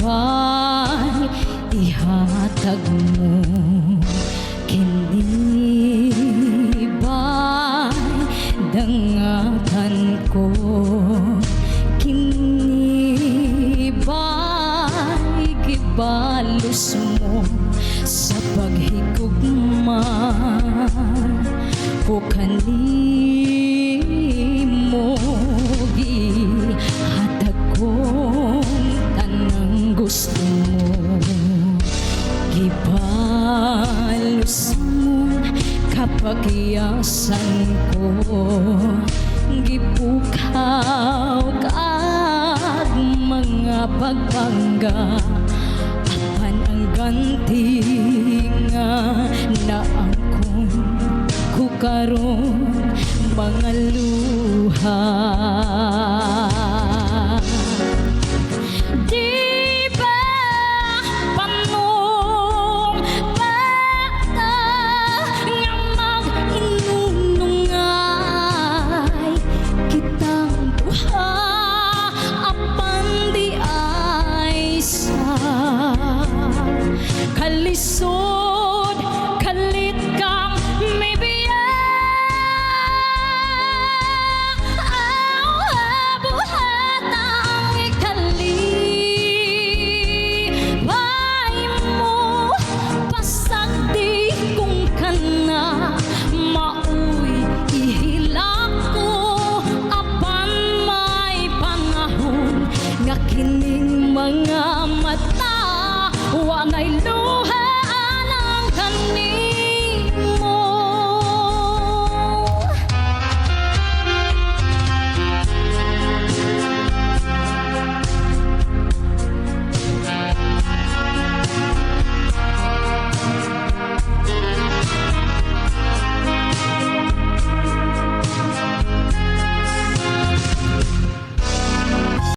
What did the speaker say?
ba'y ihatag mo? Kini ba'y dangatan ko? Kini ba'y gibalos mo sa paghigugma ko kanimo? Gihatag kong tanang gusto mo, gibalos mo kapagyasan ko, gipukaw kag mga pagpangga. Apan ang ganti nga naangkon ko karon mga luha. Di ba panong bata nga mag-inunungay kitang duha, apan di ay sa kalisod kalit kang may buhatang ikalipay mo. Pasagdi kung kana mauy ihilak ko, apan may panahon nga kining mga mata wanay